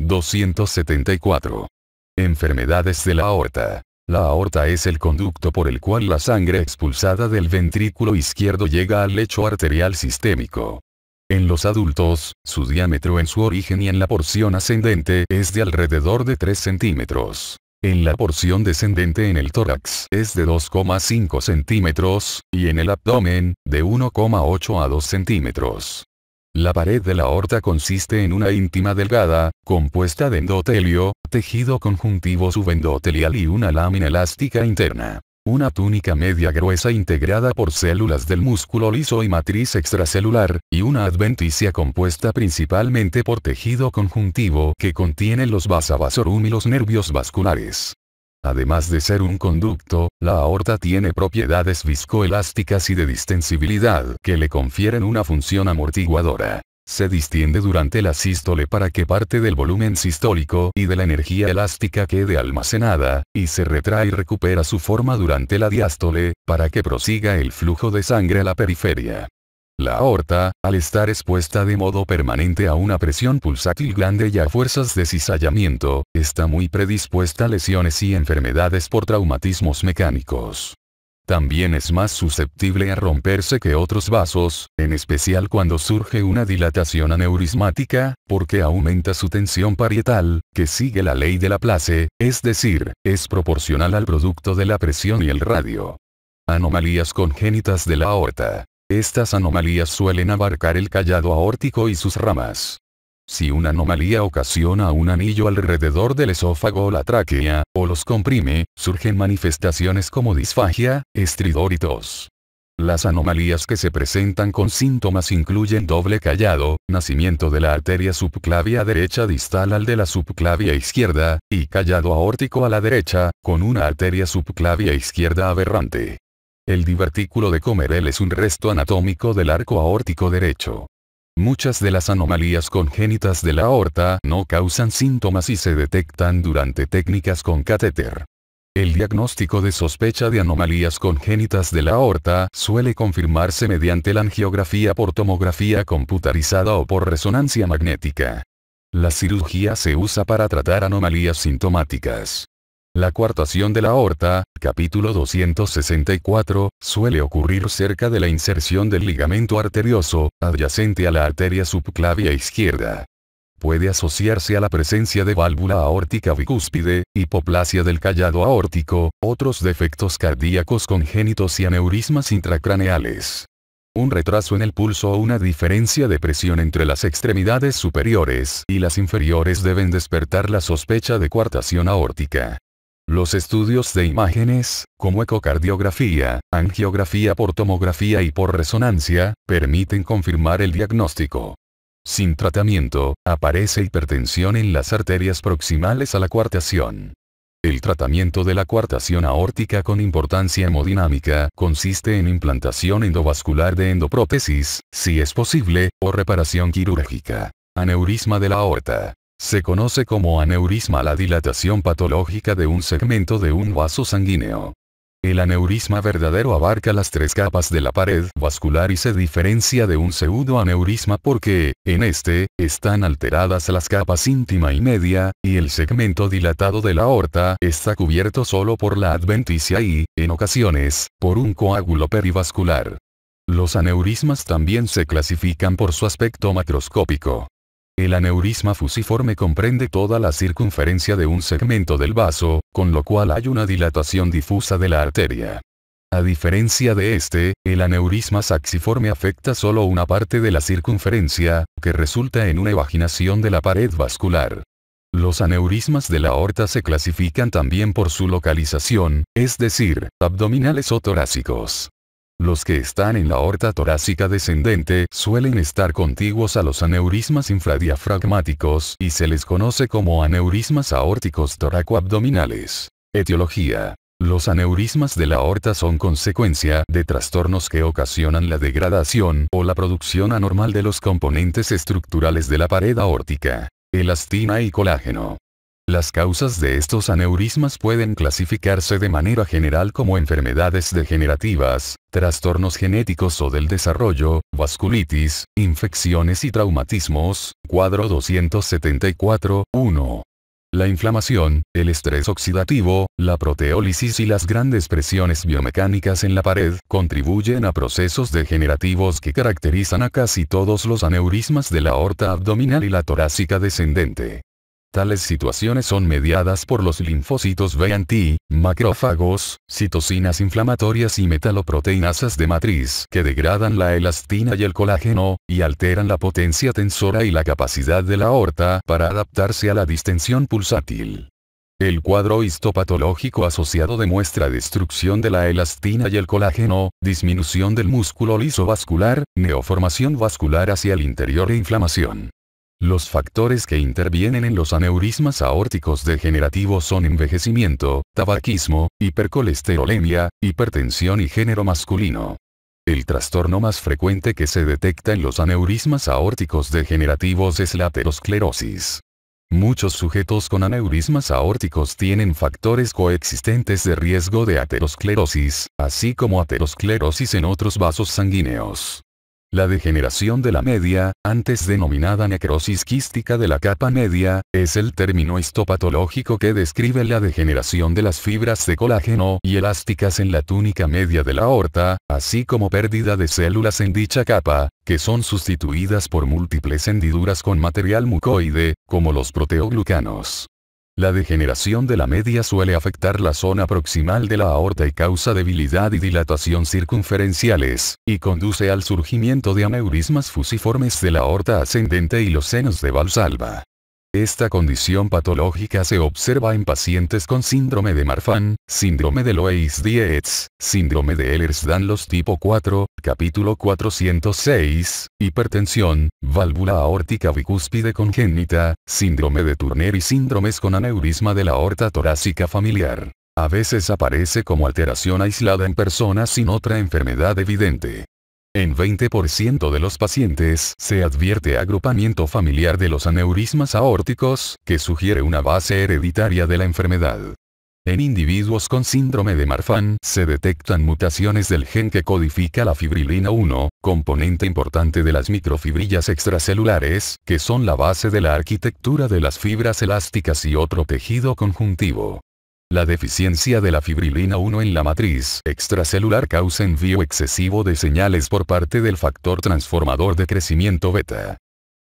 274. Enfermedades de la aorta. La aorta es el conducto por el cual la sangre expulsada del ventrículo izquierdo llega al lecho arterial sistémico. En los adultos, su diámetro en su origen y en la porción ascendente es de alrededor de 3 centímetros. En la porción descendente en el tórax es de 2,5 centímetros, y en el abdomen, de 1,8 a 2 centímetros. La pared de la aorta consiste en una íntima delgada, compuesta de endotelio, tejido conjuntivo subendotelial y una lámina elástica interna. Una túnica media gruesa integrada por células del músculo liso y matriz extracelular, y una adventicia compuesta principalmente por tejido conjuntivo que contiene los vasa vasorum y los nervios vasculares. Además de ser un conducto, la aorta tiene propiedades viscoelásticas y de distensibilidad que le confieren una función amortiguadora. Se distiende durante la sístole para que parte del volumen sistólico y de la energía elástica quede almacenada, y se retrae y recupera su forma durante la diástole, para que prosiga el flujo de sangre a la periferia. La aorta, al estar expuesta de modo permanente a una presión pulsátil grande y a fuerzas de cizallamiento, está muy predispuesta a lesiones y enfermedades por traumatismos mecánicos. También es más susceptible a romperse que otros vasos, en especial cuando surge una dilatación aneurismática, porque aumenta su tensión parietal, que sigue la ley de Laplace, es decir, es proporcional al producto de la presión y el radio. Anomalías congénitas de la aorta. Estas anomalías suelen abarcar el callado aórtico y sus ramas. Si una anomalía ocasiona un anillo alrededor del esófago o la tráquea, o los comprime, surgen manifestaciones como disfagia, estridor y tos. Las anomalías que se presentan con síntomas incluyen doble callado, nacimiento de la arteria subclavia derecha distal al de la subclavia izquierda, y callado aórtico a la derecha, con una arteria subclavia izquierda aberrante. El divertículo de Comerel es un resto anatómico del arco aórtico derecho. Muchas de las anomalías congénitas de la aorta no causan síntomas y se detectan durante técnicas con catéter. El diagnóstico de sospecha de anomalías congénitas de la aorta suele confirmarse mediante la angiografía por tomografía computarizada o por resonancia magnética. La cirugía se usa para tratar anomalías sintomáticas. La coartación de la aorta, capítulo 264, suele ocurrir cerca de la inserción del ligamento arterioso, adyacente a la arteria subclavia izquierda. Puede asociarse a la presencia de válvula aórtica bicúspide, hipoplasia del callado aórtico, otros defectos cardíacos congénitos y aneurismas intracraneales. Un retraso en el pulso o una diferencia de presión entre las extremidades superiores y las inferiores deben despertar la sospecha de coartación aórtica. Los estudios de imágenes, como ecocardiografía, angiografía por tomografía y por resonancia, permiten confirmar el diagnóstico. Sin tratamiento, aparece hipertensión en las arterias proximales a la coartación. El tratamiento de la coartación aórtica con importancia hemodinámica consiste en implantación endovascular de endoprótesis, si es posible, o reparación quirúrgica. Aneurisma de la aorta. Se conoce como aneurisma la dilatación patológica de un segmento de un vaso sanguíneo. El aneurisma verdadero abarca las 3 capas de la pared vascular y se diferencia de un pseudoaneurisma porque, en este, están alteradas las capas íntima y media, y el segmento dilatado de la aorta está cubierto solo por la adventicia y, en ocasiones, por un coágulo perivascular. Los aneurismas también se clasifican por su aspecto macroscópico. El aneurisma fusiforme comprende toda la circunferencia de un segmento del vaso, con lo cual hay una dilatación difusa de la arteria. A diferencia de este, el aneurisma saxiforme afecta solo una parte de la circunferencia, que resulta en una evaginación de la pared vascular. Los aneurismas de la aorta se clasifican también por su localización, es decir, abdominales o torácicos. Los que están en la aorta torácica descendente suelen estar contiguos a los aneurismas infradiafragmáticos y se les conoce como aneurismas aórticos toracoabdominales. Etiología. Los aneurismas de la aorta son consecuencia de trastornos que ocasionan la degradación o la producción anormal de los componentes estructurales de la pared aórtica, elastina y colágeno. Las causas de estos aneurismas pueden clasificarse de manera general como enfermedades degenerativas, trastornos genéticos o del desarrollo, vasculitis, infecciones y traumatismos. Cuadro 274, 1. La inflamación, el estrés oxidativo, la proteólisis y las grandes presiones biomecánicas en la pared contribuyen a procesos degenerativos que caracterizan a casi todos los aneurismas de la aorta abdominal y la torácica descendente. Tales situaciones son mediadas por los linfocitos B T, macrófagos, citocinas inflamatorias y metaloproteinasas de matriz que degradan la elastina y el colágeno, y alteran la potencia tensora y la capacidad de la aorta para adaptarse a la distensión pulsátil. El cuadro histopatológico asociado demuestra destrucción de la elastina y el colágeno, disminución del músculo liso vascular, neoformación vascular hacia el interior e inflamación. Los factores que intervienen en los aneurismas aórticos degenerativos son envejecimiento, tabaquismo, hipercolesterolemia, hipertensión y género masculino. El trastorno más frecuente que se detecta en los aneurismas aórticos degenerativos es la aterosclerosis. Muchos sujetos con aneurismas aórticos tienen factores coexistentes de riesgo de aterosclerosis, así como aterosclerosis en otros vasos sanguíneos. La degeneración de la media, antes denominada necrosis quística de la capa media, es el término histopatológico que describe la degeneración de las fibras de colágeno y elásticas en la túnica media de la aorta, así como pérdida de células en dicha capa, que son sustituidas por múltiples hendiduras con material mucoide, como los proteoglucanos. La degeneración de la media suele afectar la zona proximal de la aorta y causa debilidad y dilatación circunferenciales, y conduce al surgimiento de aneurismas fusiformes de la aorta ascendente y los senos de Valsalva. Esta condición patológica se observa en pacientes con síndrome de Marfan, síndrome de Loeys-Dietz, síndrome de Ehlers-Danlos tipo 4, capítulo 406, hipertensión, válvula aórtica bicúspide congénita, síndrome de Turner y síndromes con aneurisma de la aorta torácica familiar. A veces aparece como alteración aislada en personas sin otra enfermedad evidente. En 20% de los pacientes se advierte agrupamiento familiar de los aneurismas aórticos, que sugiere una base hereditaria de la enfermedad. En individuos con síndrome de Marfan se detectan mutaciones del gen que codifica la fibrilina 1, componente importante de las microfibrillas extracelulares, que son la base de la arquitectura de las fibras elásticas y otro tejido conjuntivo. La deficiencia de la fibrilina 1 en la matriz extracelular causa envío excesivo de señales por parte del factor transformador de crecimiento beta.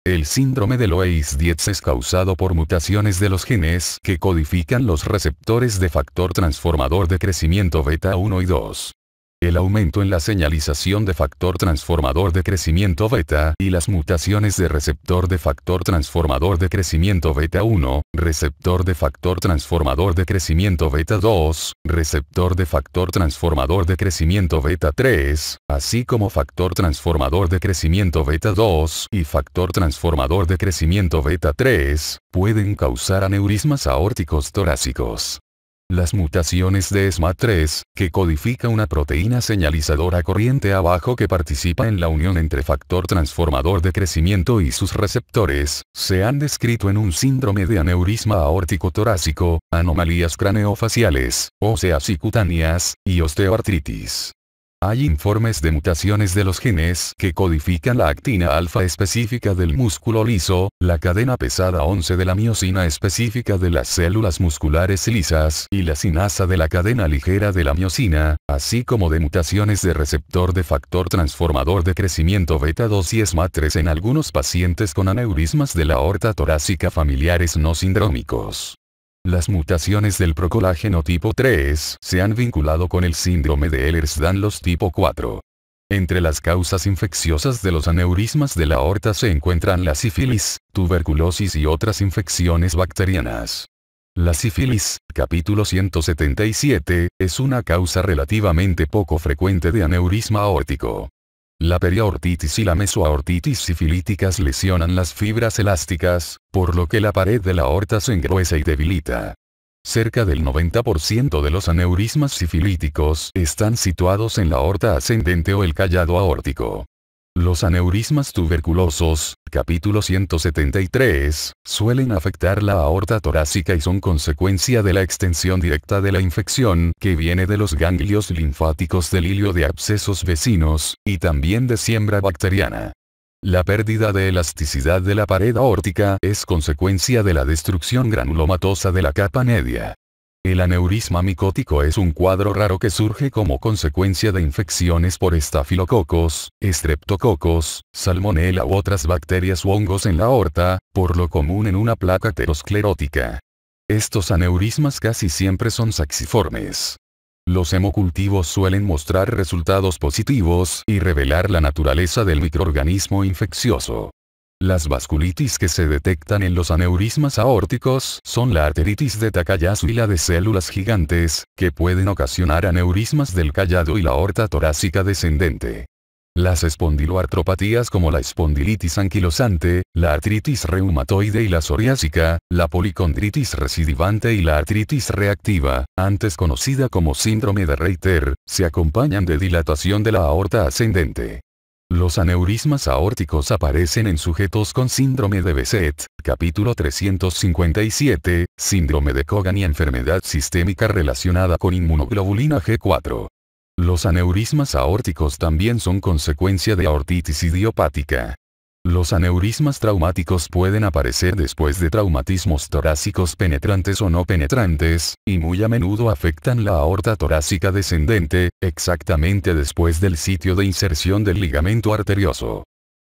El síndrome de Loeys-Dietz es causado por mutaciones de los genes que codifican los receptores de factor transformador de crecimiento beta 1 y 2. El aumento en la señalización de factor transformador de crecimiento beta y las mutaciones de receptor de factor transformador de crecimiento beta 1, receptor de factor transformador de crecimiento beta 2, receptor de factor transformador de crecimiento beta 3, así como factor transformador de crecimiento beta 2 y factor transformador de crecimiento beta 3, pueden causar aneurismas aórticos torácicos. Las mutaciones de SMAD3, que codifica una proteína señalizadora corriente abajo que participa en la unión entre factor transformador de crecimiento y sus receptores, se han descrito en un síndrome de aneurisma aórtico torácico, anomalías craneofaciales, óseas y cutáneas, y osteoartritis. Hay informes de mutaciones de los genes que codifican la actina alfa específica del músculo liso, la cadena pesada 11 de la miosina específica de las células musculares lisas y la sinasa de la cadena ligera de la miosina, así como de mutaciones de receptor de factor transformador de crecimiento beta 2 y SMAD3 en algunos pacientes con aneurismas de la aorta torácica familiares no sindrómicos. Las mutaciones del procolágeno tipo 3 se han vinculado con el síndrome de Ehlers-Danlos tipo 4. Entre las causas infecciosas de los aneurismas de la aorta se encuentran la sífilis, tuberculosis y otras infecciones bacterianas. La sífilis, capítulo 177, es una causa relativamente poco frecuente de aneurisma aórtico. La periaortitis y la mesoaortitis sifilíticas lesionan las fibras elásticas, por lo que la pared de la aorta se engruesa y debilita. Cerca del 90% de los aneurismas sifilíticos están situados en la aorta ascendente o el callado aórtico. Los aneurismas tuberculosos, capítulo 173, suelen afectar la aorta torácica y son consecuencia de la extensión directa de la infección que viene de los ganglios linfáticos del hilio de abscesos vecinos, y también de siembra bacteriana. La pérdida de elasticidad de la pared aórtica es consecuencia de la destrucción granulomatosa de la capa media. El aneurisma micótico es un cuadro raro que surge como consecuencia de infecciones por estafilococos, estreptococos, salmonela u otras bacterias u hongos en la aorta, por lo común en una placa aterosclerótica. Estos aneurismas casi siempre son saxiformes. Los hemocultivos suelen mostrar resultados positivos y revelar la naturaleza del microorganismo infeccioso. Las vasculitis que se detectan en los aneurismas aórticos son la arteritis de Takayasu y la de células gigantes, que pueden ocasionar aneurismas del callado y la aorta torácica descendente. Las espondiloartropatías como la espondilitis anquilosante, la artritis reumatoide y la psoriásica, la policondritis recidivante y la artritis reactiva, antes conocida como síndrome de Reiter, se acompañan de dilatación de la aorta ascendente. Los aneurismas aórticos aparecen en sujetos con síndrome de Behçet, capítulo 357, síndrome de Cogan y enfermedad sistémica relacionada con inmunoglobulina G4. Los aneurismas aórticos también son consecuencia de aortitis idiopática. Los aneurismas traumáticos pueden aparecer después de traumatismos torácicos penetrantes o no penetrantes, y muy a menudo afectan la aorta torácica descendente, exactamente después del sitio de inserción del ligamento arterioso.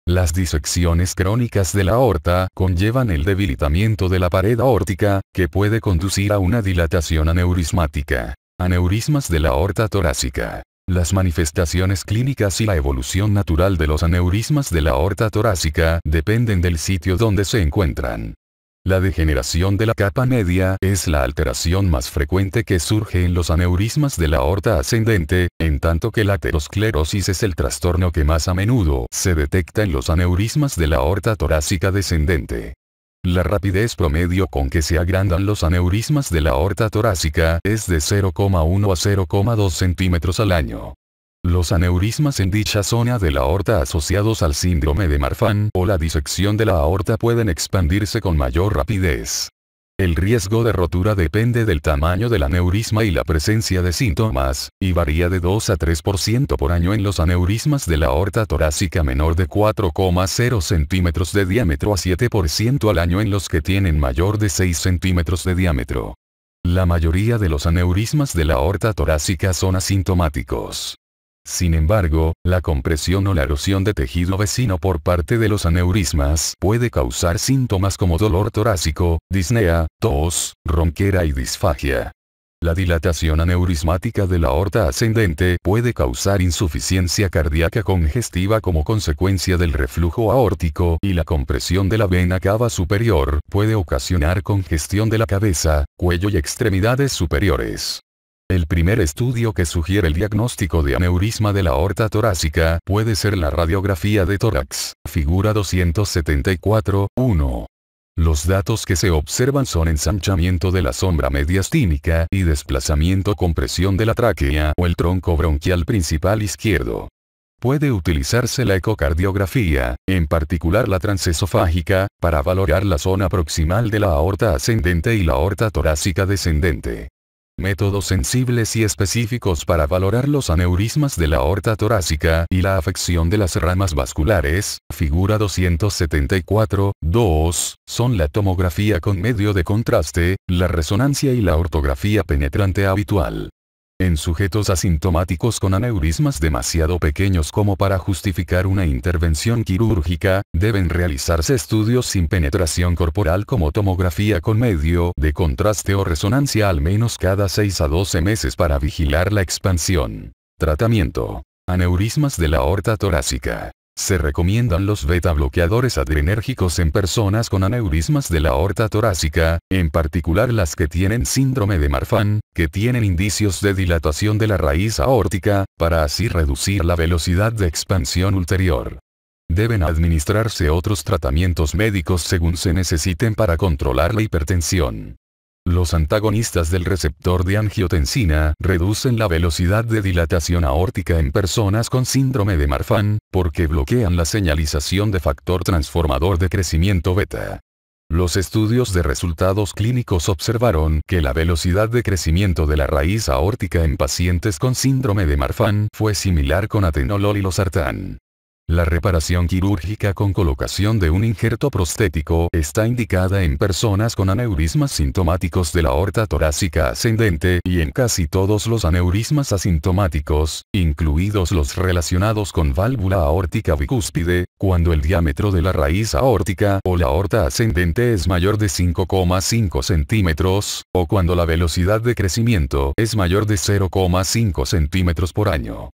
Las disecciones crónicas de la aorta conllevan el debilitamiento de la pared aórtica, que puede conducir a una dilatación aneurismática. Aneurismas de la aorta torácica. Las manifestaciones clínicas y la evolución natural de los aneurismas de la aorta torácica dependen del sitio donde se encuentran. La degeneración de la capa media es la alteración más frecuente que surge en los aneurismas de la aorta ascendente, en tanto que la aterosclerosis es el trastorno que más a menudo se detecta en los aneurismas de la aorta torácica descendente. La rapidez promedio con que se agrandan los aneurismas de la aorta torácica es de 0,1 a 0,2 centímetros al año. Los aneurismas en dicha zona de la aorta asociados al síndrome de Marfan o la disección de la aorta pueden expandirse con mayor rapidez. El riesgo de rotura depende del tamaño del aneurisma y la presencia de síntomas, y varía de 2 a 3% por año en los aneurismas de la aorta torácica menor de 4,0 centímetros de diámetro a 7% al año en los que tienen mayor de 6 centímetros de diámetro. La mayoría de los aneurismas de la aorta torácica son asintomáticos. Sin embargo, la compresión o la erosión de tejido vecino por parte de los aneurismas puede causar síntomas como dolor torácico, disnea, tos, ronquera y disfagia. La dilatación aneurismática de la aorta ascendente puede causar insuficiencia cardíaca congestiva como consecuencia del reflujo aórtico y la compresión de la vena cava superior puede ocasionar congestión de la cabeza, cuello y extremidades superiores. El primer estudio que sugiere el diagnóstico de aneurisma de la aorta torácica puede ser la radiografía de tórax, figura 274.1. Los datos que se observan son ensanchamiento de la sombra mediastínica y desplazamiento con presión de la tráquea o el tronco bronquial principal izquierdo. Puede utilizarse la ecocardiografía, en particular la transesofágica, para valorar la zona proximal de la aorta ascendente y la aorta torácica descendente. Métodos sensibles y específicos para valorar los aneurismas de la aorta torácica y la afección de las ramas vasculares, figura 274.2, son la tomografía con medio de contraste, la resonancia y la ortografía penetrante habitual. En sujetos asintomáticos con aneurismas demasiado pequeños como para justificar una intervención quirúrgica, deben realizarse estudios sin penetración corporal como tomografía con medio de contraste o resonancia al menos cada 6 a 12 meses para vigilar la expansión. Tratamiento. Aneurismas de la aorta torácica. Se recomiendan los beta-bloqueadores adrenérgicos en personas con aneurismas de la aorta torácica, en particular las que tienen síndrome de Marfan, que tienen indicios de dilatación de la raíz aórtica, para así reducir la velocidad de expansión ulterior. Deben administrarse otros tratamientos médicos según se necesiten para controlar la hipertensión. Los antagonistas del receptor de angiotensina reducen la velocidad de dilatación aórtica en personas con síndrome de Marfan, porque bloquean la señalización de factor transformador de crecimiento beta. Los estudios de resultados clínicos observaron que la velocidad de crecimiento de la raíz aórtica en pacientes con síndrome de Marfan fue similar con atenolol y losartán. La reparación quirúrgica con colocación de un injerto prostético está indicada en personas con aneurismas sintomáticos de la aorta torácica ascendente y en casi todos los aneurismas asintomáticos, incluidos los relacionados con válvula aórtica bicúspide, cuando el diámetro de la raíz aórtica o la aorta ascendente es mayor de 5,5 centímetros, o cuando la velocidad de crecimiento es mayor de 0,5 centímetros por año.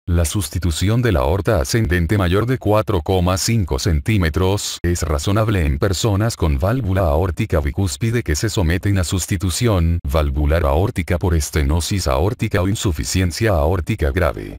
La sustitución de la aorta ascendente mayor de 4,5 centímetros es razonable en personas con válvula aórtica bicúspide que se someten a sustitución valvular aórtica por estenosis aórtica o insuficiencia aórtica grave.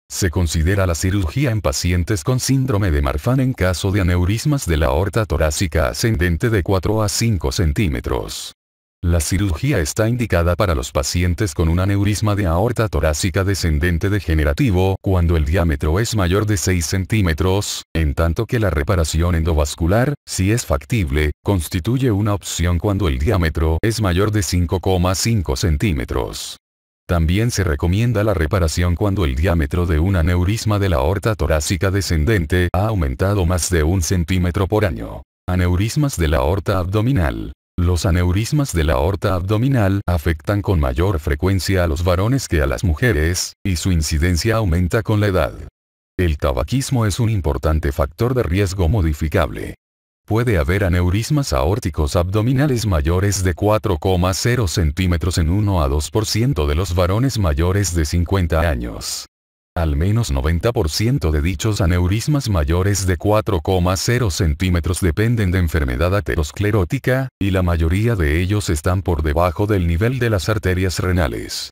Se considera la cirugía en pacientes con síndrome de Marfan en caso de aneurismas de la aorta torácica ascendente de 4 a 5 centímetros. La cirugía está indicada para los pacientes con un aneurisma de aorta torácica descendente degenerativo cuando el diámetro es mayor de 6 centímetros, en tanto que la reparación endovascular, si es factible, constituye una opción cuando el diámetro es mayor de 5,5 centímetros. También se recomienda la reparación cuando el diámetro de un aneurisma de la aorta torácica descendente ha aumentado más de 1 centímetro por año. Aneurismas de la aorta abdominal. Los aneurismas de la aorta abdominal afectan con mayor frecuencia a los varones que a las mujeres, y su incidencia aumenta con la edad. El tabaquismo es un importante factor de riesgo modificable. Puede haber aneurismas aórticos abdominales mayores de 4,0 centímetros en 1 a 2% de los varones mayores de 50 años. Al menos 90% de dichos aneurismas mayores de 4,0 centímetros dependen de enfermedad aterosclerótica, y la mayoría de ellos están por debajo del nivel de las arterias renales.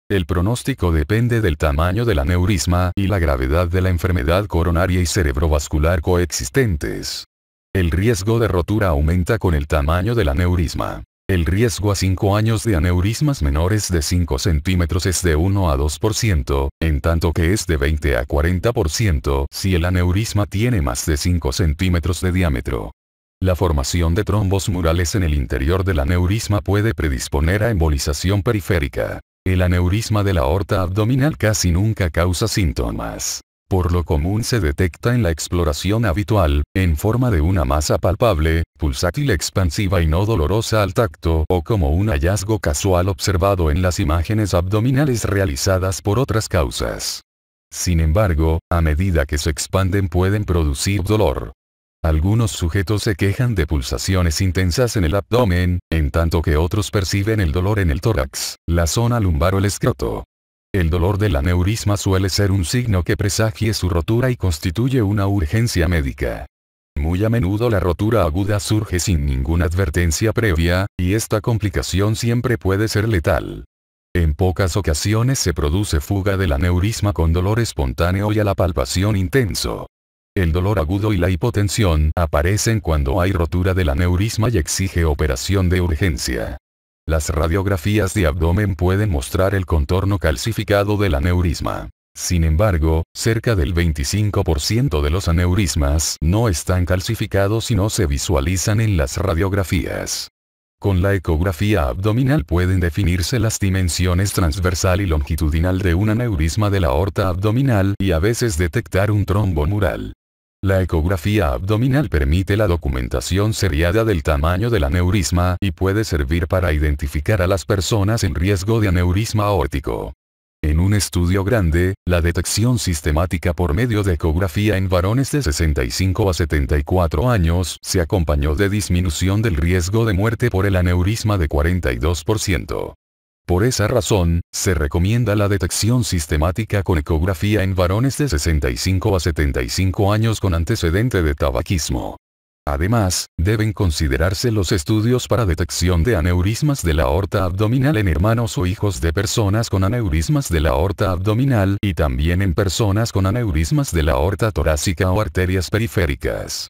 El pronóstico depende del tamaño del aneurisma y la gravedad de la enfermedad coronaria y cerebrovascular coexistentes. El riesgo de rotura aumenta con el tamaño del aneurisma. El riesgo a 5 años de aneurismas menores de 5 centímetros es de 1 a 2%, en tanto que es de 20 a 40% si el aneurisma tiene más de 5 centímetros de diámetro. La formación de trombos murales en el interior del aneurisma puede predisponer a embolización periférica. El aneurisma de la aorta abdominal casi nunca causa síntomas. Por lo común se detecta en la exploración habitual, en forma de una masa palpable, pulsátil expansiva y no dolorosa al tacto o como un hallazgo casual observado en las imágenes abdominales realizadas por otras causas. Sin embargo, a medida que se expanden pueden producir dolor. Algunos sujetos se quejan de pulsaciones intensas en el abdomen, en tanto que otros perciben el dolor en el tórax, la zona lumbar o el escroto. El dolor del aneurisma suele ser un signo que presagie su rotura y constituye una urgencia médica. Muy a menudo la rotura aguda surge sin ninguna advertencia previa, y esta complicación siempre puede ser letal. En pocas ocasiones se produce fuga del aneurisma con dolor espontáneo y a la palpación intenso. El dolor agudo y la hipotensión aparecen cuando hay rotura del aneurisma y exige operación de urgencia. Las radiografías de abdomen pueden mostrar el contorno calcificado del aneurisma. Sin embargo, cerca del 25% de los aneurismas no están calcificados y no se visualizan en las radiografías. Con la ecografía abdominal pueden definirse las dimensiones transversal y longitudinal de un aneurisma de la aorta abdominal y a veces detectar un trombo mural. La ecografía abdominal permite la documentación seriada del tamaño del aneurisma y puede servir para identificar a las personas en riesgo de aneurisma aórtico. En un estudio grande, la detección sistemática por medio de ecografía en varones de 65 a 74 años se acompañó de disminución del riesgo de muerte por el aneurisma de 42%. Por esa razón, se recomienda la detección sistemática con ecografía en varones de 65 a 75 años con antecedente de tabaquismo. Además, deben considerarse los estudios para detección de aneurismas de la aorta abdominal en hermanos o hijos de personas con aneurismas de la aorta abdominal y también en personas con aneurismas de la aorta torácica o arterias periféricas.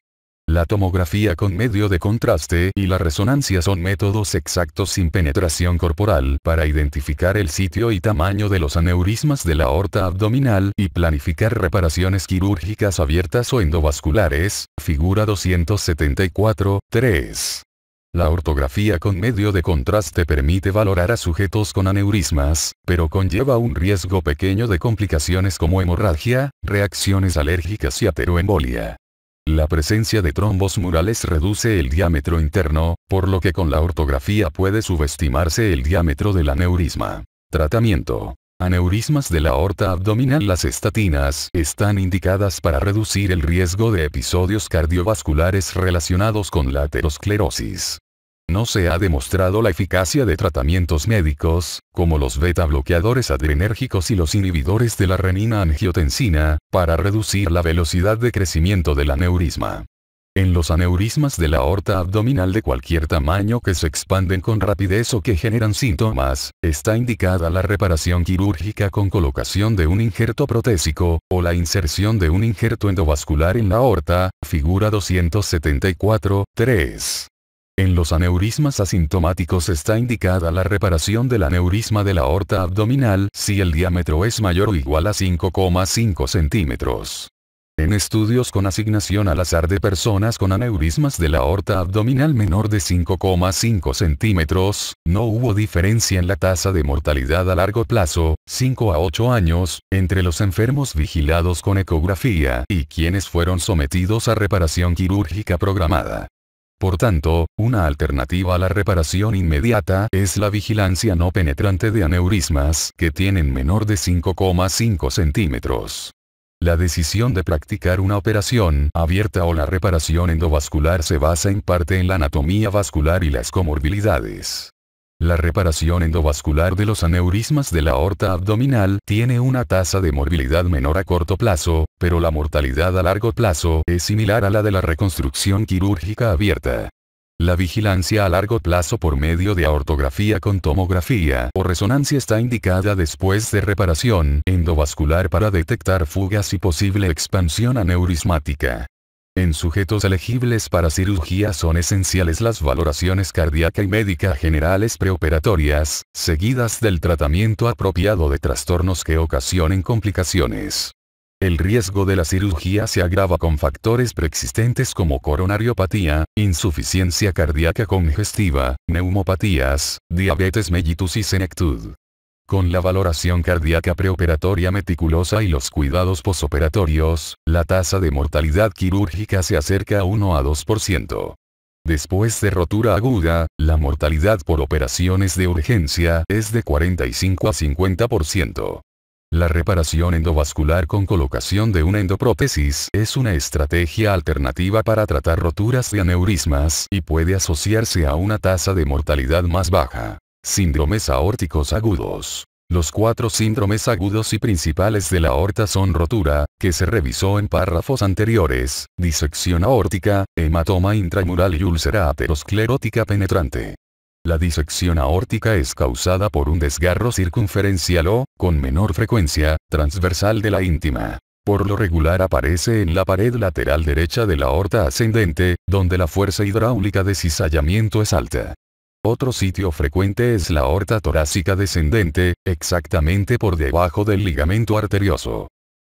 La tomografía con medio de contraste y la resonancia son métodos exactos sin penetración corporal para identificar el sitio y tamaño de los aneurismas de la aorta abdominal y planificar reparaciones quirúrgicas abiertas o endovasculares, figura 274.3. La ortografía con medio de contraste permite valorar a sujetos con aneurismas, pero conlleva un riesgo pequeño de complicaciones como hemorragia, reacciones alérgicas y ateroembolia. La presencia de trombos murales reduce el diámetro interno, por lo que con la ortografía puede subestimarse el diámetro del aneurisma. Tratamiento. Aneurismas de la aorta abdominal. Las estatinas están indicadas para reducir el riesgo de episodios cardiovasculares relacionados con la aterosclerosis. No se ha demostrado la eficacia de tratamientos médicos, como los beta-bloqueadores adrenérgicos y los inhibidores de la renina-angiotensina, para reducir la velocidad de crecimiento del aneurisma. En los aneurismas de la aorta abdominal de cualquier tamaño que se expanden con rapidez o que generan síntomas, está indicada la reparación quirúrgica con colocación de un injerto protésico, o la inserción de un injerto endovascular en la aorta, figura 274.3. En los aneurismas asintomáticos está indicada la reparación del aneurisma de la aorta abdominal si el diámetro es mayor o igual a 5,5 centímetros. En estudios con asignación al azar de personas con aneurismas de la aorta abdominal menor de 5,5 centímetros, no hubo diferencia en la tasa de mortalidad a largo plazo, 5 a 8 años, entre los enfermos vigilados con ecografía y quienes fueron sometidos a reparación quirúrgica programada. Por tanto, una alternativa a la reparación inmediata es la vigilancia no penetrante de aneurismas que tienen menor de 5,5 centímetros. La decisión de practicar una operación abierta o la reparación endovascular se basa en parte en la anatomía vascular y las comorbilidades. La reparación endovascular de los aneurismas de la aorta abdominal tiene una tasa de morbilidad menor a corto plazo, pero la mortalidad a largo plazo es similar a la de la reconstrucción quirúrgica abierta. La vigilancia a largo plazo por medio de aortografía con tomografía o resonancia está indicada después de reparación endovascular para detectar fugas y posible expansión aneurismática. En sujetos elegibles para cirugía son esenciales las valoraciones cardíaca y médica generales preoperatorias, seguidas del tratamiento apropiado de trastornos que ocasionen complicaciones. El riesgo de la cirugía se agrava con factores preexistentes como coronariopatía, insuficiencia cardíaca congestiva, neumopatías, diabetes mellitus y senectud. Con la valoración cardíaca preoperatoria meticulosa y los cuidados posoperatorios, la tasa de mortalidad quirúrgica se acerca a 1 a 2%. Después de rotura aguda, la mortalidad por operaciones de urgencia es de 45 a 50%. La reparación endovascular con colocación de una endoprótesis es una estrategia alternativa para tratar roturas de aneurismas y puede asociarse a una tasa de mortalidad más baja. Síndromes aórticos agudos. Los 4 síndromes agudos y principales de la aorta son rotura, que se revisó en párrafos anteriores, disección aórtica, hematoma intramural y úlcera aterosclerótica penetrante. La disección aórtica es causada por un desgarro circunferencial o, con menor frecuencia, transversal de la íntima. Por lo regular aparece en la pared lateral derecha de la aorta ascendente, donde la fuerza hidráulica de cizallamiento es alta. Otro sitio frecuente es la aorta torácica descendente, exactamente por debajo del ligamento arterioso.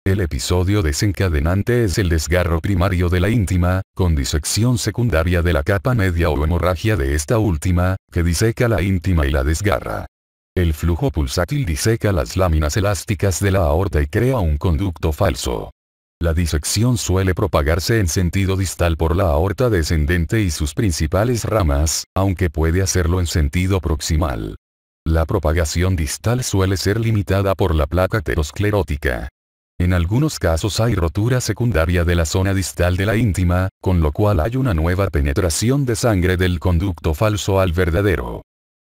El episodio desencadenante es el desgarro primario de la íntima, con disección secundaria de la capa media o hemorragia de esta última, que diseca la íntima y la desgarra. El flujo pulsátil diseca las láminas elásticas de la aorta y crea un conducto falso. La disección suele propagarse en sentido distal por la aorta descendente y sus principales ramas, aunque puede hacerlo en sentido proximal. La propagación distal suele ser limitada por la placa aterosclerótica. En algunos casos hay rotura secundaria de la zona distal de la íntima, con lo cual hay una nueva penetración de sangre del conducto falso al verdadero.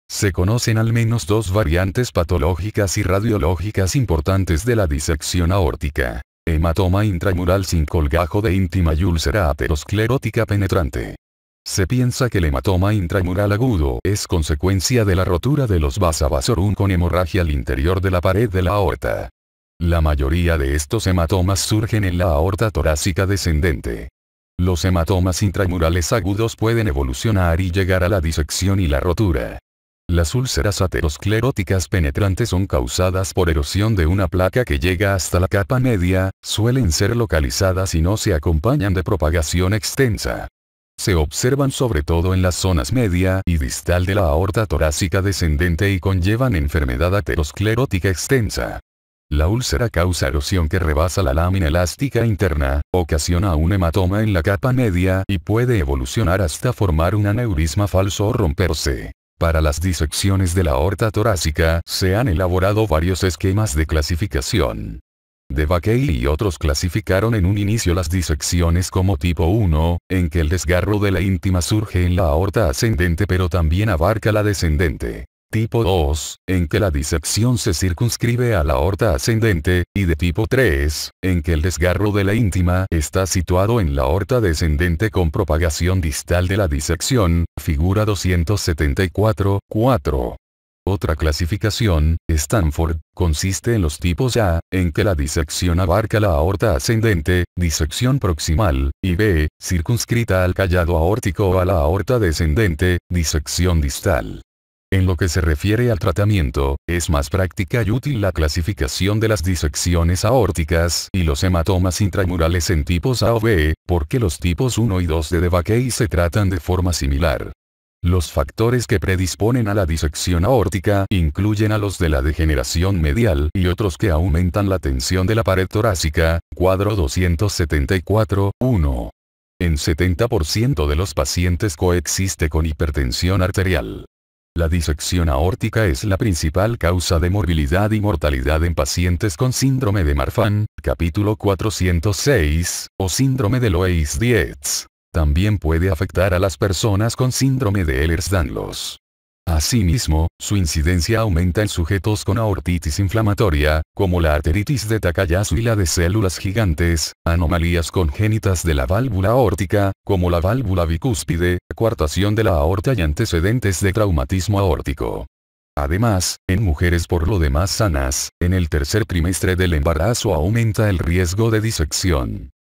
Se conocen al menos 2 variantes patológicas y radiológicas importantes de la disección aórtica. Hematoma intramural sin colgajo de íntima y úlcera aterosclerótica penetrante. Se piensa que el hematoma intramural agudo es consecuencia de la rotura de los vasa vasorum con hemorragia al interior de la pared de la aorta. La mayoría de estos hematomas surgen en la aorta torácica descendente. Los hematomas intramurales agudos pueden evolucionar y llegar a la disección y la rotura. Las úlceras ateroscleróticas penetrantes son causadas por erosión de una placa que llega hasta la capa media, suelen ser localizadas y no se acompañan de propagación extensa. Se observan sobre todo en las zonas media y distal de la aorta torácica descendente y conllevan enfermedad aterosclerótica extensa. La úlcera causa erosión que rebasa la lámina elástica interna, ocasiona un hematoma en la capa media y puede evolucionar hasta formar un aneurisma falso o romperse. Para las disecciones de la aorta torácica se han elaborado varios esquemas de clasificación. DeBakey y otros clasificaron en un inicio las disecciones como tipo 1, en que el desgarro de la íntima surge en la aorta ascendente pero también abarca la descendente. Tipo 2, en que la disección se circunscribe a la aorta ascendente, y de tipo 3, en que el desgarro de la íntima está situado en la aorta descendente con propagación distal de la disección, figura 274.4. Otra clasificación, Stanford, consiste en los tipos A, en que la disección abarca la aorta ascendente, disección proximal, y B, circunscrita al callado aórtico o a la aorta descendente, disección distal. En lo que se refiere al tratamiento, es más práctica y útil la clasificación de las disecciones aórticas y los hematomas intramurales en tipos A o B, porque los tipos 1 y 2 de DeBakey se tratan de forma similar. Los factores que predisponen a la disección aórtica incluyen a los de la degeneración medial y otros que aumentan la tensión de la pared torácica, cuadro 274.1. En 70% de los pacientes coexiste con hipertensión arterial. La disección aórtica es la principal causa de morbilidad y mortalidad en pacientes con síndrome de Marfan, capítulo 406, o síndrome de Loeys-Dietz. También puede afectar a las personas con síndrome de Ehlers-Danlos. Asimismo, su incidencia aumenta en sujetos con aortitis inflamatoria, como la arteritis de Takayasu y la de células gigantes, anomalías congénitas de la válvula aórtica, como la válvula bicúspide, coartación de la aorta y antecedentes de traumatismo aórtico. Además, en mujeres por lo demás sanas, en el tercer trimestre del embarazo aumenta el riesgo de disección.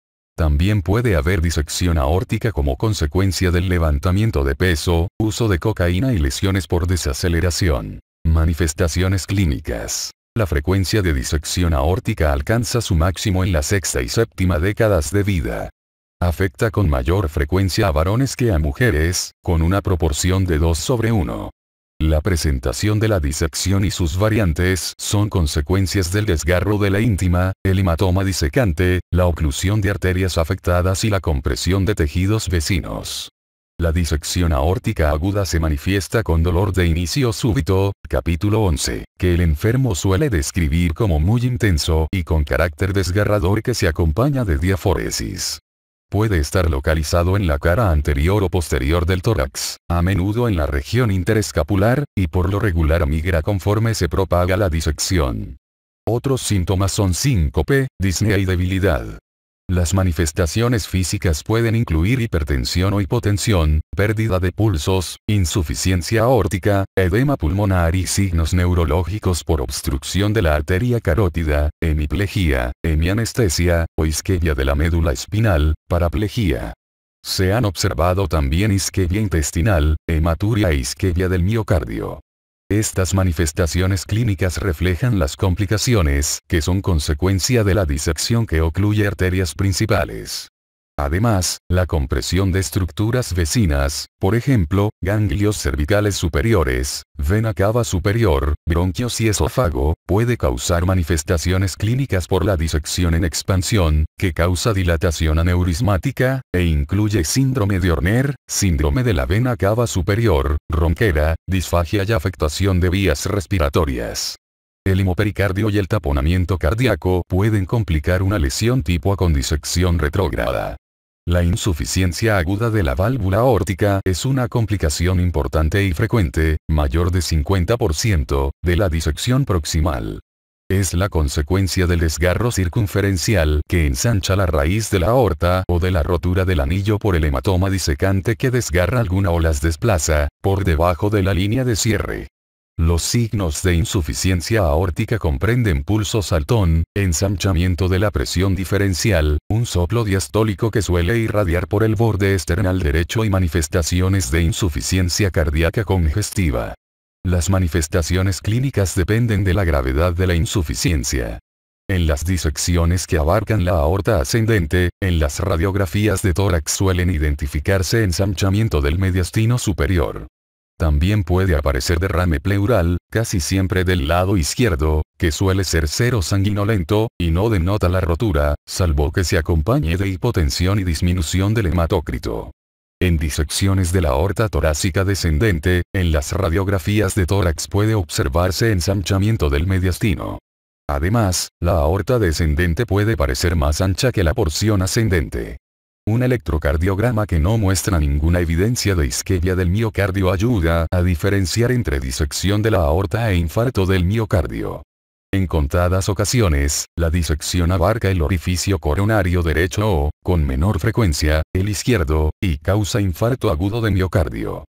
También puede haber disección aórtica como consecuencia del levantamiento de peso, uso de cocaína y lesiones por desaceleración. Manifestaciones clínicas. La frecuencia de disección aórtica alcanza su máximo en la sexta y séptima décadas de vida. Afecta con mayor frecuencia a varones que a mujeres, con una proporción de 2:1. La presentación de la disección y sus variantes son consecuencias del desgarro de la íntima, el hematoma disecante, la oclusión de arterias afectadas y la compresión de tejidos vecinos. La disección aórtica aguda se manifiesta con dolor de inicio súbito, capítulo 11, que el enfermo suele describir como muy intenso y con carácter desgarrador que se acompaña de diaforesis. Puede estar localizado en la cara anterior o posterior del tórax, a menudo en la región interescapular, y por lo regular migra conforme se propaga la disección. Otros síntomas son síncope, disnea y debilidad. Las manifestaciones físicas pueden incluir hipertensión o hipotensión, pérdida de pulsos, insuficiencia aórtica, edema pulmonar y signos neurológicos por obstrucción de la arteria carótida, hemiplegia, hemianestesia, o isquemia de la médula espinal, paraplegia. Se han observado también isquemia intestinal, hematuria e isquemia del miocardio. Estas manifestaciones clínicas reflejan las complicaciones que son consecuencia de la disección que ocluye arterias principales. Además, la compresión de estructuras vecinas, por ejemplo, ganglios cervicales superiores, vena cava superior, bronquios y esófago, puede causar manifestaciones clínicas por la disección en expansión, que causa dilatación aneurismática, e incluye síndrome de Horner, síndrome de la vena cava superior, ronquera, disfagia y afectación de vías respiratorias. El hemopericardio y el taponamiento cardíaco pueden complicar una lesión tipo A con disección retrógrada. La insuficiencia aguda de la válvula aórtica es una complicación importante y frecuente, mayor de 50%, de la disección proximal. Es la consecuencia del desgarro circunferencial que ensancha la raíz de la aorta o de la rotura del anillo por el hematoma disecante que desgarra alguna o las desplaza, por debajo de la línea de cierre. Los signos de insuficiencia aórtica comprenden pulso saltón, ensanchamiento de la presión diferencial, un soplo diastólico que suele irradiar por el borde external derecho y manifestaciones de insuficiencia cardíaca congestiva. Las manifestaciones clínicas dependen de la gravedad de la insuficiencia. En las disecciones que abarcan la aorta ascendente, en las radiografías de tórax suelen identificarse ensanchamiento del mediastino superior. También puede aparecer derrame pleural, casi siempre del lado izquierdo, que suele ser cero sanguinolento, y no denota la rotura, salvo que se acompañe de hipotensión y disminución del hematócrito. En disecciones de la aorta torácica descendente, en las radiografías de tórax puede observarse ensanchamiento del mediastino. Además, la aorta descendente puede parecer más ancha que la porción ascendente. Un electrocardiograma que no muestra ninguna evidencia de isquemia del miocardio ayuda a diferenciar entre disección de la aorta e infarto del miocardio. En contadas ocasiones, la disección abarca el orificio coronario derecho o, con menor frecuencia, el izquierdo, y causa infarto agudo de miocardio.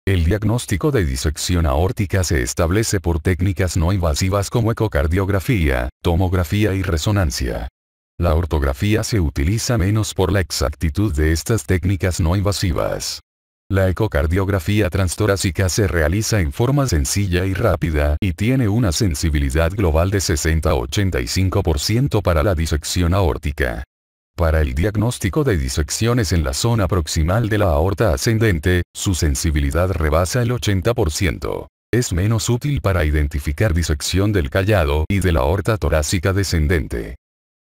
El diagnóstico de disección aórtica se establece por técnicas no invasivas como ecocardiografía, tomografía y resonancia. La ortografía se utiliza menos por la exactitud de estas técnicas no invasivas. La ecocardiografía transtorácica se realiza en forma sencilla y rápida y tiene una sensibilidad global de 60-85% para la disección aórtica. Para el diagnóstico de disecciones en la zona proximal de la aorta ascendente, su sensibilidad rebasa el 80%. Es menos útil para identificar disección del callado y de la aorta torácica descendente.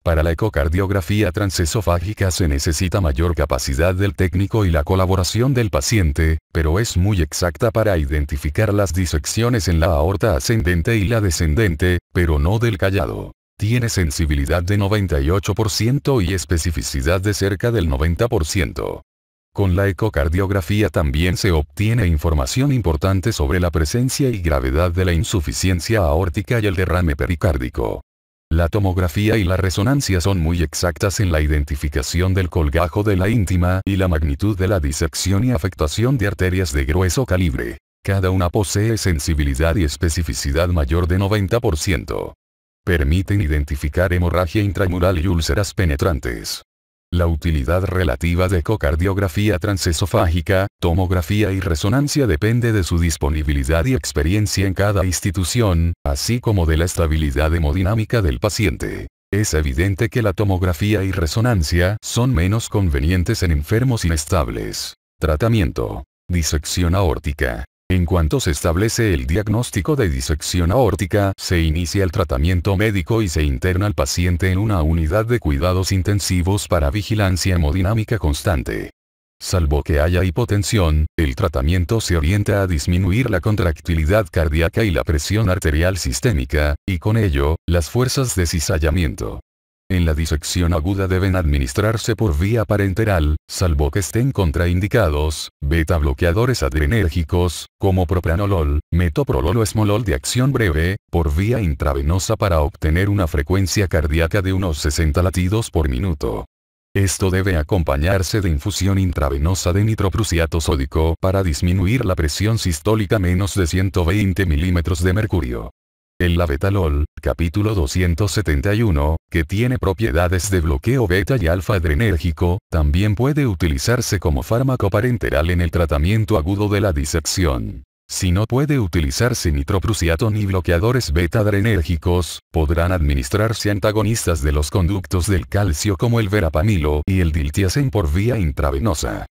Para la ecocardiografía transesofágica se necesita mayor capacidad del técnico y la colaboración del paciente, pero es muy exacta para identificar las disecciones en la aorta ascendente y la descendente, pero no del callado. Tiene sensibilidad de 98% y especificidad de cerca del 90%. Con la ecocardiografía también se obtiene información importante sobre la presencia y gravedad de la insuficiencia aórtica y el derrame pericárdico. La tomografía y la resonancia son muy exactas en la identificación del colgajo de la íntima y la magnitud de la disección y afectación de arterias de grueso calibre. Cada una posee sensibilidad y especificidad mayor de 90%. Permiten identificar hemorragia intramural y úlceras penetrantes. La utilidad relativa de ecocardiografía transesofágica, tomografía y resonancia depende de su disponibilidad y experiencia en cada institución, así como de la estabilidad hemodinámica del paciente. Es evidente que la tomografía y resonancia son menos convenientes en enfermos inestables. Tratamiento. Disección aórtica. En cuanto se establece el diagnóstico de disección aórtica, se inicia el tratamiento médico y se interna al paciente en una unidad de cuidados intensivos para vigilancia hemodinámica constante. Salvo que haya hipotensión, el tratamiento se orienta a disminuir la contractilidad cardíaca y la presión arterial sistémica, y con ello, las fuerzas de cizallamiento. En la disección aguda deben administrarse por vía parenteral, salvo que estén contraindicados, beta bloqueadores adrenérgicos, como propranolol, metoprolol o esmolol de acción breve, por vía intravenosa para obtener una frecuencia cardíaca de unos 60 latidos por minuto. Esto debe acompañarse de infusión intravenosa de nitroprusiato sódico para disminuir la presión sistólica menos de 120 milímetros de mercurio. El labetalol, capítulo 271, que tiene propiedades de bloqueo beta y alfa adrenérgico, también puede utilizarse como fármaco parenteral en el tratamiento agudo de la disección. Si no puede utilizarse nitroprusiato ni bloqueadores beta adrenérgicos, podrán administrarse antagonistas de los conductos del calcio como el verapamilo y el diltiazem por vía intravenosa.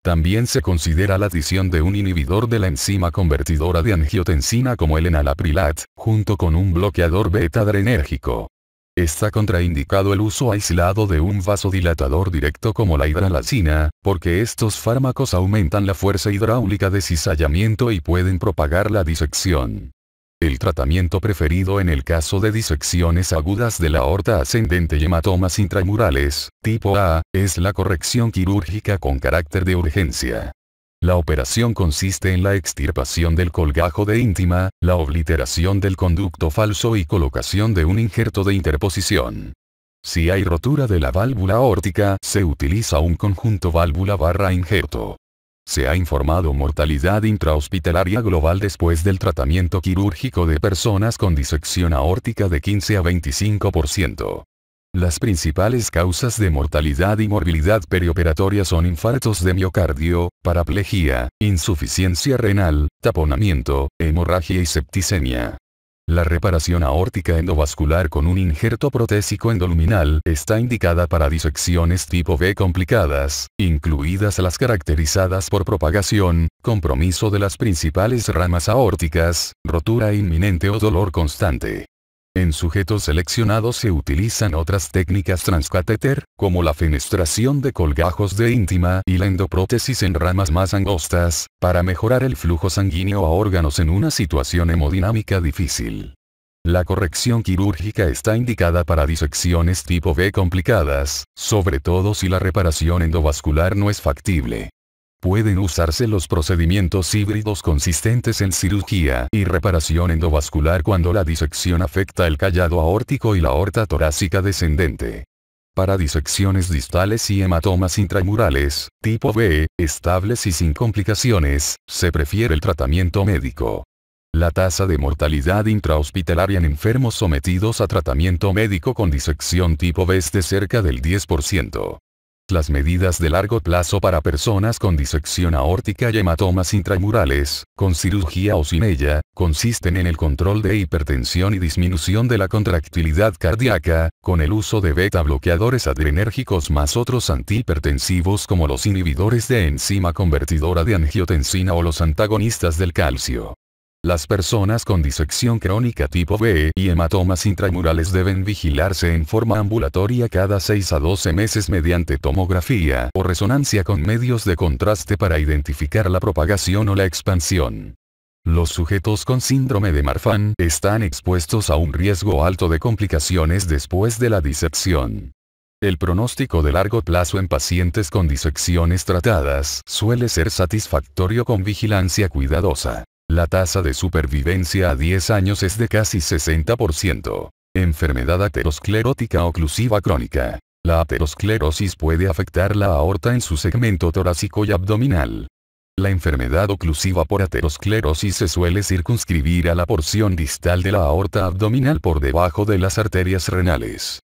También se considera la adición de un inhibidor de la enzima convertidora de angiotensina como el enalaprilat, junto con un bloqueador beta adrenérgico. Está contraindicado el uso aislado de un vasodilatador directo como la hidralazina, porque estos fármacos aumentan la fuerza hidráulica de cizallamiento y pueden propagar la disección. El tratamiento preferido en el caso de disecciones agudas de la aorta ascendente y hematomas intramurales, tipo A, es la corrección quirúrgica con carácter de urgencia. La operación consiste en la extirpación del colgajo de íntima, la obliteración del conducto falso y colocación de un injerto de interposición. Si hay rotura de la válvula aórtica, se utiliza un conjunto válvula-injerto. Se ha informado mortalidad intrahospitalaria global después del tratamiento quirúrgico de personas con disección aórtica de 15 a 25%. Las principales causas de mortalidad y morbilidad perioperatoria son infartos de miocardio, paraplegia, insuficiencia renal, taponamiento, hemorragia y septicemia. La reparación aórtica endovascular con un injerto protésico endoluminal está indicada para disecciones tipo B complicadas, incluidas las caracterizadas por propagación, compromiso de las principales ramas aórticas, rotura inminente o dolor constante. En sujetos seleccionados se utilizan otras técnicas transcatéter, como la fenestración de colgajos de íntima y la endoprótesis en ramas más angostas, para mejorar el flujo sanguíneo a órganos en una situación hemodinámica difícil. La corrección quirúrgica está indicada para disecciones tipo B complicadas, sobre todo si la reparación endovascular no es factible. Pueden usarse los procedimientos híbridos consistentes en cirugía y reparación endovascular cuando la disección afecta el callado aórtico y la aorta torácica descendente. Para disecciones distales y hematomas intramurales, tipo B, estables y sin complicaciones, se prefiere el tratamiento médico. La tasa de mortalidad intrahospitalaria en enfermos sometidos a tratamiento médico con disección tipo B es de cerca del 10%. Las medidas de largo plazo para personas con disección aórtica y hematomas intramurales, con cirugía o sin ella, consisten en el control de hipertensión y disminución de la contractilidad cardíaca, con el uso de beta bloqueadores adrenérgicos más otros antihipertensivos como los inhibidores de enzima convertidora de angiotensina o los antagonistas del calcio. Las personas con disección crónica tipo B y hematomas intramurales deben vigilarse en forma ambulatoria cada 6 a 12 meses mediante tomografía o resonancia con medios de contraste para identificar la propagación o la expansión. Los sujetos con síndrome de Marfan están expuestos a un riesgo alto de complicaciones después de la disección. El pronóstico de largo plazo en pacientes con disecciones tratadas suele ser satisfactorio con vigilancia cuidadosa. La tasa de supervivencia a 10 años es de casi 60%. Enfermedad aterosclerótica oclusiva crónica. La aterosclerosis puede afectar la aorta en su segmento torácico y abdominal. La enfermedad oclusiva por aterosclerosis se suele circunscribir a la porción distal de la aorta abdominal por debajo de las arterias renales.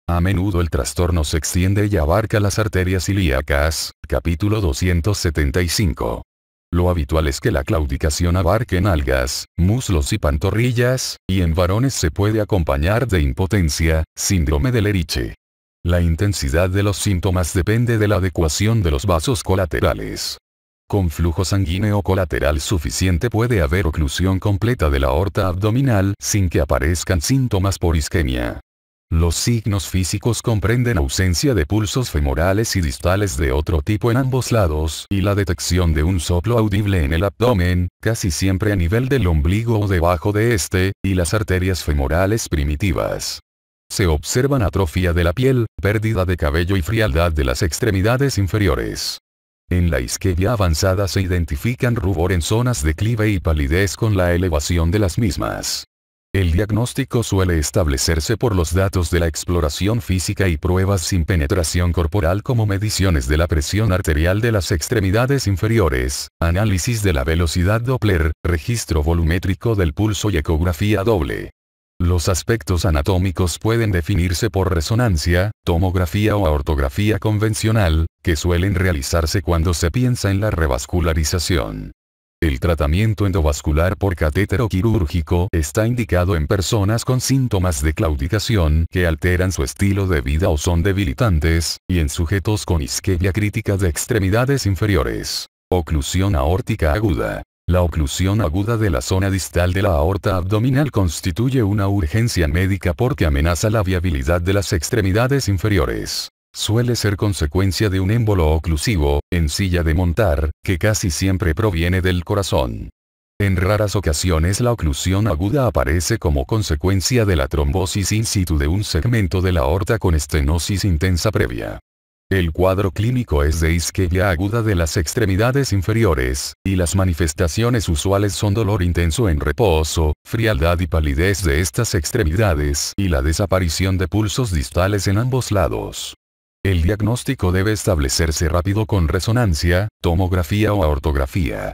A menudo el trastorno se extiende y abarca las arterias ilíacas, capítulo 275. Lo habitual es que la claudicación abarque nalgas, muslos y pantorrillas, y en varones se puede acompañar de impotencia, síndrome de Leriche. La intensidad de los síntomas depende de la adecuación de los vasos colaterales. Con flujo sanguíneo colateral suficiente puede haber oclusión completa de la aorta abdominal sin que aparezcan síntomas por isquemia. Los signos físicos comprenden ausencia de pulsos femorales y distales de otro tipo en ambos lados y la detección de un soplo audible en el abdomen, casi siempre a nivel del ombligo o debajo de este, y las arterias femorales primitivas. Se observan atrofia de la piel, pérdida de cabello y frialdad de las extremidades inferiores. En la isquemia avanzada se identifican rubor en zonas de declive y palidez con la elevación de las mismas. El diagnóstico suele establecerse por los datos de la exploración física y pruebas sin penetración corporal como mediciones de la presión arterial de las extremidades inferiores, análisis de la velocidad Doppler, registro volumétrico del pulso y ecografía doble. Los aspectos anatómicos pueden definirse por resonancia, tomografía o aortografía convencional, que suelen realizarse cuando se piensa en la revascularización. El tratamiento endovascular por catéter quirúrgico está indicado en personas con síntomas de claudicación que alteran su estilo de vida o son debilitantes, y en sujetos con isquemia crítica de extremidades inferiores. Oclusión aórtica aguda. La oclusión aguda de la zona distal de la aorta abdominal constituye una urgencia médica porque amenaza la viabilidad de las extremidades inferiores. Suele ser consecuencia de un émbolo oclusivo, en silla de montar, que casi siempre proviene del corazón. En raras ocasiones la oclusión aguda aparece como consecuencia de la trombosis in situ de un segmento de la aorta con estenosis intensa previa. El cuadro clínico es de isquemia aguda de las extremidades inferiores, y las manifestaciones usuales son dolor intenso en reposo, frialdad y palidez de estas extremidades y la desaparición de pulsos distales en ambos lados. El diagnóstico debe establecerse rápido con resonancia, tomografía o aortografía.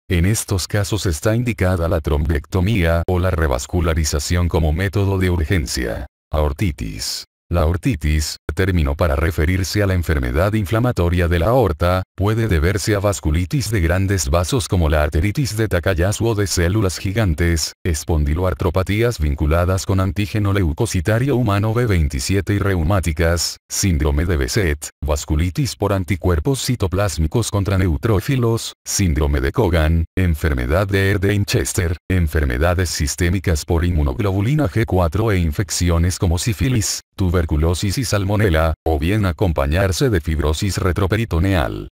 En estos casos está indicada la trombectomía o la revascularización como método de urgencia. Aortitis. La aortitis, término para referirse a la enfermedad inflamatoria de la aorta, puede deberse a vasculitis de grandes vasos como la arteritis de Takayasu o de células gigantes, espondiloartropatías vinculadas con antígeno leucocitario humano B27 y reumáticas, síndrome de Behçet, vasculitis por anticuerpos citoplásmicos contra neutrófilos, síndrome de Cogan, enfermedad de Erdheim-Chester, enfermedades sistémicas por inmunoglobulina G4 e infecciones como sífilis, tuberculosis y salmonela, o bien acompañarse de fibrosis retroperitoneal.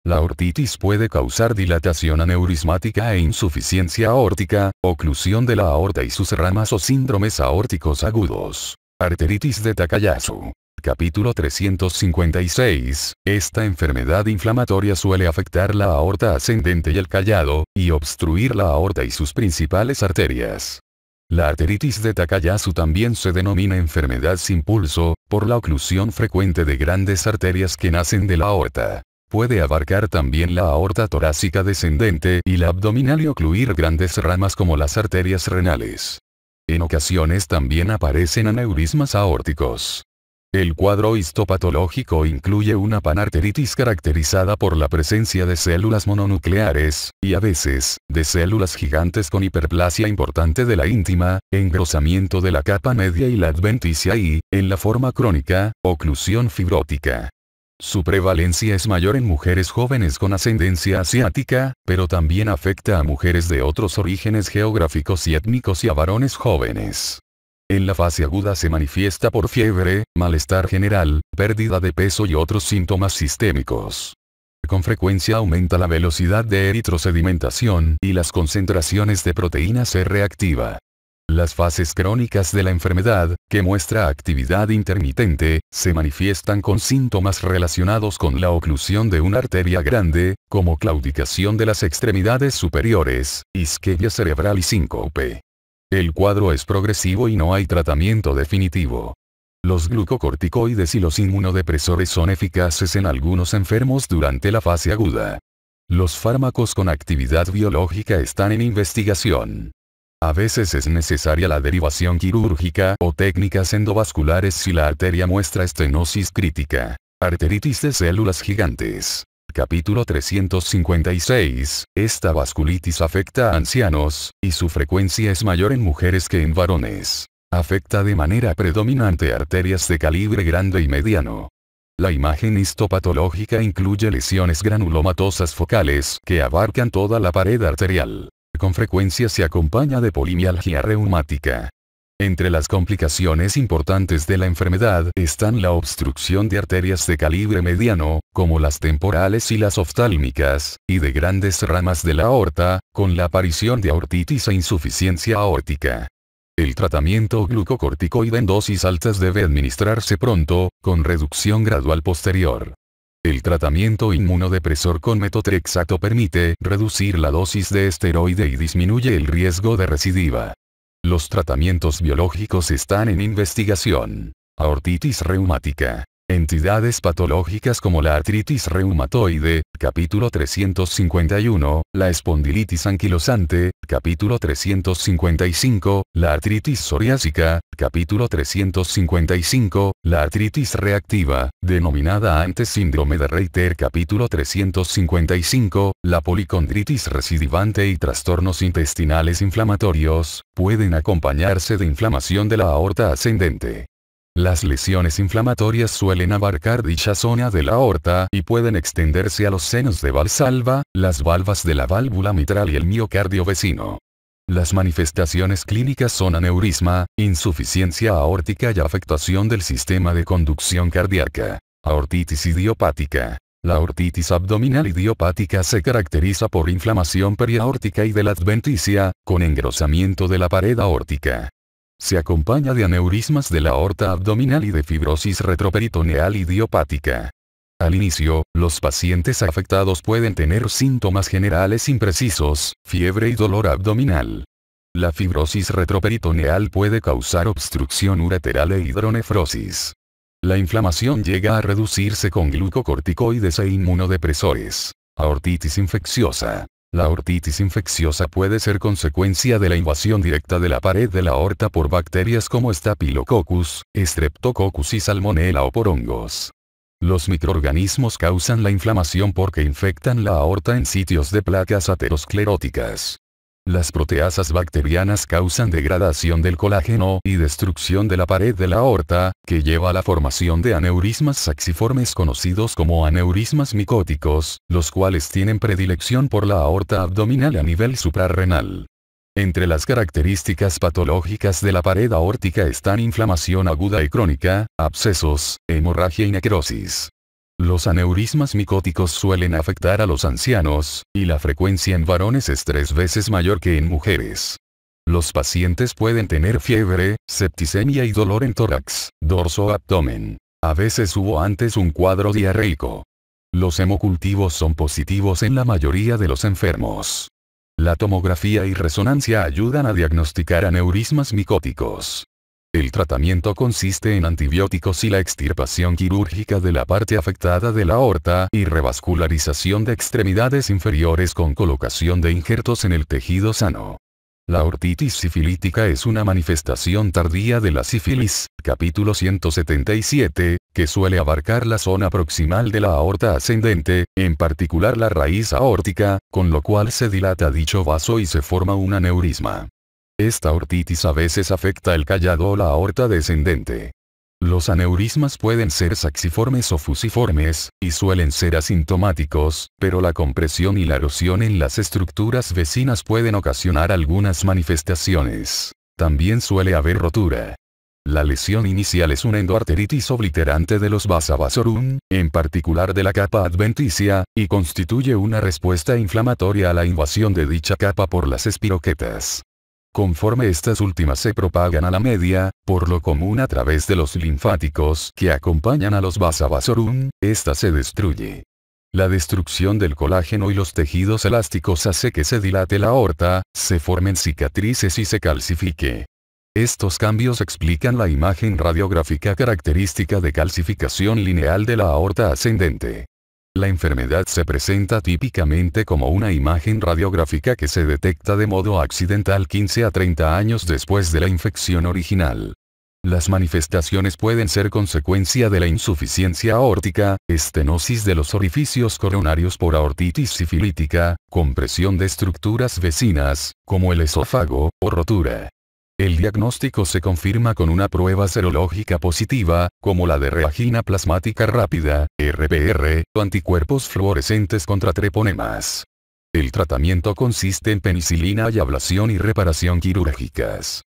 La aortitis puede causar dilatación aneurismática e insuficiencia aórtica, oclusión de la aorta y sus ramas o síndromes aórticos agudos. Arteritis de Takayasu. Capítulo 356. Esta enfermedad inflamatoria suele afectar la aorta ascendente y el callado, y obstruir la aorta y sus principales arterias. La arteritis de Takayasu también se denomina enfermedad sin pulso, por la oclusión frecuente de grandes arterias que nacen de la aorta. Puede abarcar también la aorta torácica descendente y la abdominal y ocluir grandes ramas como las arterias renales. En ocasiones también aparecen aneurismas aórticos. El cuadro histopatológico incluye una panarteritis caracterizada por la presencia de células mononucleares, y a veces, de células gigantes con hiperplasia importante de la íntima, engrosamiento de la capa media y la adventicia y, en la forma crónica, oclusión fibrótica. Su prevalencia es mayor en mujeres jóvenes con ascendencia asiática, pero también afecta a mujeres de otros orígenes geográficos y étnicos y a varones jóvenes. En la fase aguda se manifiesta por fiebre, malestar general, pérdida de peso y otros síntomas sistémicos. Con frecuencia aumenta la velocidad de eritrosedimentación y las concentraciones de proteína C reactiva. Las fases crónicas de la enfermedad, que muestra actividad intermitente, se manifiestan con síntomas relacionados con la oclusión de una arteria grande, como claudicación de las extremidades superiores, isquemia cerebral y síncope. El cuadro es progresivo y no hay tratamiento definitivo. Los glucocorticoides y los inmunodepresores son eficaces en algunos enfermos durante la fase aguda. Los fármacos con actividad biológica están en investigación. A veces es necesaria la derivación quirúrgica o técnicas endovasculares si la arteria muestra estenosis crítica. Arteritis de células gigantes. Capítulo 356. Esta vasculitis afecta a ancianos, y su frecuencia es mayor en mujeres que en varones. Afecta de manera predominante arterias de calibre grande y mediano. La imagen histopatológica incluye lesiones granulomatosas focales que abarcan toda la pared arterial. Con frecuencia se acompaña de polimialgia reumática. Entre las complicaciones importantes de la enfermedad están la obstrucción de arterias de calibre mediano, como las temporales y las oftálmicas, y de grandes ramas de la aorta, con la aparición de aortitis e insuficiencia aórtica. El tratamiento glucocorticoide en dosis altas debe administrarse pronto, con reducción gradual posterior. El tratamiento inmunodepresor con metotrexato permite reducir la dosis de esteroide y disminuye el riesgo de recidiva. Los tratamientos biológicos están en investigación. Aortitis reumática. Entidades patológicas como la artritis reumatoide, capítulo 351, la espondilitis anquilosante, capítulo 355, la artritis psoriásica, capítulo 355, la artritis reactiva, denominada antes síndrome de Reiter, capítulo 355, la policondritis recidivante y trastornos intestinales inflamatorios, pueden acompañarse de inflamación de la aorta ascendente. Las lesiones inflamatorias suelen abarcar dicha zona de la aorta y pueden extenderse a los senos de Valsalva, las valvas de la válvula mitral y el miocardio vecino. Las manifestaciones clínicas son aneurisma, insuficiencia aórtica y afectación del sistema de conducción cardíaca. Aortitis idiopática. La aortitis abdominal idiopática se caracteriza por inflamación periaórtica y de la adventicia, con engrosamiento de la pared aórtica. Se acompaña de aneurismas de la aorta abdominal y de fibrosis retroperitoneal idiopática. Al inicio, los pacientes afectados pueden tener síntomas generales imprecisos, fiebre y dolor abdominal. La fibrosis retroperitoneal puede causar obstrucción ureteral e hidronefrosis. La inflamación llega a reducirse con glucocorticoides e inmunodepresores. Aortitis infecciosa. La aortitis infecciosa puede ser consecuencia de la invasión directa de la pared de la aorta por bacterias como Staphylococcus, Streptococcus y Salmonella o por hongos. Los microorganismos causan la inflamación porque infectan la aorta en sitios de placas ateroscleróticas. Las proteasas bacterianas causan degradación del colágeno y destrucción de la pared de la aorta, que lleva a la formación de aneurismas saxiformes conocidos como aneurismas micóticos, los cuales tienen predilección por la aorta abdominal a nivel suprarrenal. Entre las características patológicas de la pared aórtica están inflamación aguda y crónica, abscesos, hemorragia y necrosis. Los aneurismas micóticos suelen afectar a los ancianos, y la frecuencia en varones es 3 veces mayor que en mujeres. Los pacientes pueden tener fiebre, septicemia y dolor en tórax, dorso o abdomen. A veces hubo antes un cuadro diarreico. Los hemocultivos son positivos en la mayoría de los enfermos. La tomografía y resonancia ayudan a diagnosticar aneurismas micóticos. El tratamiento consiste en antibióticos y la extirpación quirúrgica de la parte afectada de la aorta y revascularización de extremidades inferiores con colocación de injertos en el tejido sano. La aortitis sifilítica es una manifestación tardía de la sífilis, capítulo 177, que suele abarcar la zona proximal de la aorta ascendente, en particular la raíz aórtica, con lo cual se dilata dicho vaso y se forma un aneurisma. Esta aortitis a veces afecta el callado o la aorta descendente. Los aneurismas pueden ser saxiformes o fusiformes, y suelen ser asintomáticos, pero la compresión y la erosión en las estructuras vecinas pueden ocasionar algunas manifestaciones. También suele haber rotura. La lesión inicial es una endoarteritis obliterante de los vasa vasorum, en particular de la capa adventicia, y constituye una respuesta inflamatoria a la invasión de dicha capa por las espiroquetas. Conforme estas últimas se propagan a la media, por lo común a través de los linfáticos que acompañan a los vasa vasorum, esta se destruye. La destrucción del colágeno y los tejidos elásticos hace que se dilate la aorta, se formen cicatrices y se calcifique. Estos cambios explican la imagen radiográfica característica de calcificación lineal de la aorta ascendente. La enfermedad se presenta típicamente como una imagen radiográfica que se detecta de modo accidental 15 a 30 años después de la infección original. Las manifestaciones pueden ser consecuencia de la insuficiencia aórtica, estenosis de los orificios coronarios por aortitis sifilítica, compresión de estructuras vecinas, como el esófago, o rotura. El diagnóstico se confirma con una prueba serológica positiva, como la de reagina plasmática rápida, RPR, o anticuerpos fluorescentes contra treponemas. El tratamiento consiste en penicilina y ablación y reparación quirúrgicas.